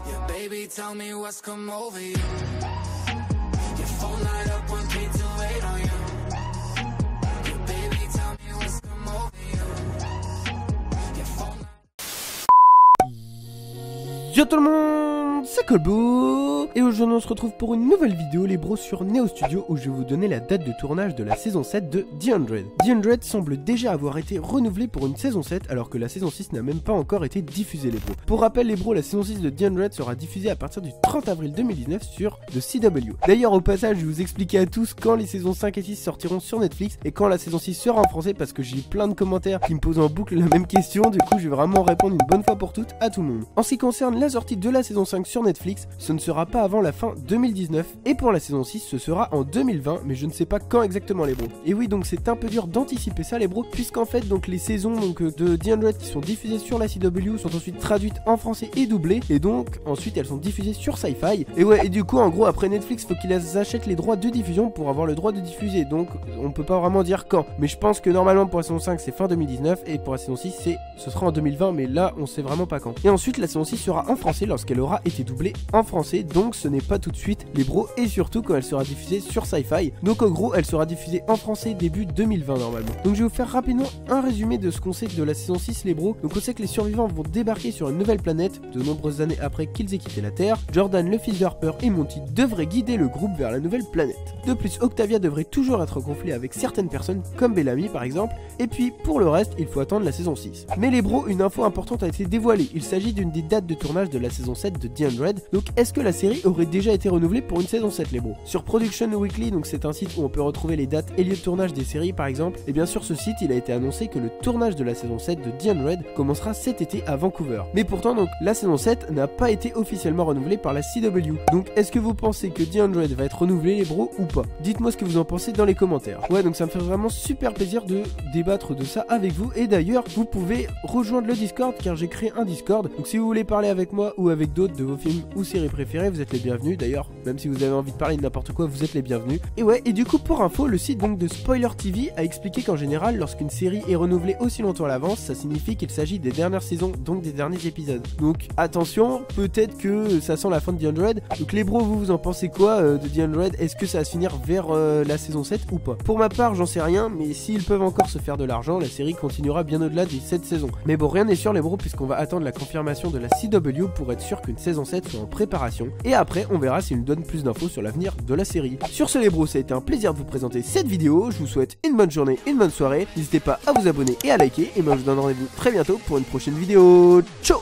Yeah, baby, tell me what's come over you. Your phone light up one 3 to 8 on you. Yeah, baby, tell me what's come over you. Your phone Yo tout le monde, c'est Colbo et aujourd'hui on se retrouve pour une nouvelle vidéo les bros sur Neo Studio où je vais vous donner la date de tournage de la saison 7 de The 100. The 100 semble déjà avoir été renouvelé pour une saison 7 alors que la saison 6 n'a même pas encore été diffusée les bros. Pour rappel les bros, la saison 6 de The 100 sera diffusée à partir du 30 avril 2019 sur The CW. D'ailleurs au passage je vais vous expliquer à tous quand les saisons 5 et 6 sortiront sur Netflix et quand la saison 6 sera en français parce que j'ai plein de commentaires qui me posent en boucle la même question, du coup je vais vraiment répondre une bonne fois pour toutes à tout le monde. En ce qui concerne la sortie de la saison 5 sur Netflix, ce ne sera pas avant la fin 2019 et pour la saison 6 ce sera en 2020 mais je ne sais pas quand exactement les bros. Et oui donc c'est un peu dur d'anticiper ça les bros puisqu'en fait donc les saisons de The 100 qui sont diffusées sur la CW sont ensuite traduites en français et doublées et donc ensuite elles sont diffusées sur Sci-Fi. Et ouais et du coup en gros après Netflix faut qu'ils achètent les droits de diffusion pour avoir le droit de diffuser donc on peut pas vraiment dire quand. Mais je pense que normalement pour la saison 5 c'est fin 2019 et pour la saison 6 ce sera en 2020 mais là on sait vraiment pas quand. Et ensuite la saison 6 sera en français lorsqu'elle aura été doublée en français donc ce n'est pas tout de suite les bros et surtout quand elle sera diffusée sur Sci-Fi. Donc en gros elle sera diffusée en français début 2020 normalement. Donc je vais vous faire rapidement un résumé de ce qu'on sait de la saison 6 les bros. Donc on sait que les survivants vont débarquer sur une nouvelle planète de nombreuses années après qu'ils aient quitté la Terre. Jordan, le fils d'Harper et Monty devraient guider le groupe vers la nouvelle planète. De plus Octavia devrait toujours être en conflit avec certaines personnes comme Bellamy par exemple. Et puis pour le reste il faut attendre la saison 6. Mais les bros, une info importante a été dévoilée. Il s'agit d'une des dates de tournage de la saison 7 de The 100. Donc est-ce que la série aurait déjà été renouvelée pour une saison 7 les bros? Sur Production Weekly, donc c'est un site où on peut retrouver les dates et lieux de tournage des séries par exemple. Et bien sur ce site il a été annoncé que le tournage de la saison 7 de The 100 commencera cet été à Vancouver. Mais pourtant donc la saison 7 n'a pas été officiellement renouvelée par la CW. Donc est-ce que vous pensez que The 100 va être renouvelé les bros ou pas? Dites-moi ce que vous en pensez dans les commentaires. Ouais donc ça me fait vraiment super plaisir de débattre de ça avec vous. Et d'ailleurs vous pouvez rejoindre le Discord car j'ai créé un Discord. Donc si vous voulez parler avec moi ou avec d'autres de vos films ou séries préférées, vous êtes les bienvenus. D'ailleurs même si vous avez envie de parler de n'importe quoi, vous êtes les bienvenus. Et ouais et du coup pour info, le site donc de Spoiler TV a expliqué qu'en général lorsqu'une série est renouvelée aussi longtemps à l'avance, ça signifie qu'il s'agit des dernières saisons, donc des derniers épisodes. Donc attention, peut-être que ça sent la fin de The 100. Donc les bros, vous en pensez quoi de The 100? Est-ce que ça va se finir vers la saison 7 ou pas? Pour ma part j'en sais rien, mais s'ils peuvent encore se faire de l'argent, la série continuera bien au-delà des 7 saisons. Mais bon rien n'est sûr les bros puisqu'on va attendre la confirmation de la CW pour être sûr qu'une saison 7 soit en préparation. Et après on verra s'ils nous donnent plus d'infos sur l'avenir de la série. Sur ce les bros, ça a été un plaisir de vous présenter cette vidéo. Je vous souhaite une bonne journée, une bonne soirée. N'hésitez pas à vous abonner et à liker. Et moi je vous donne rendez-vous très bientôt pour une prochaine vidéo. Ciao.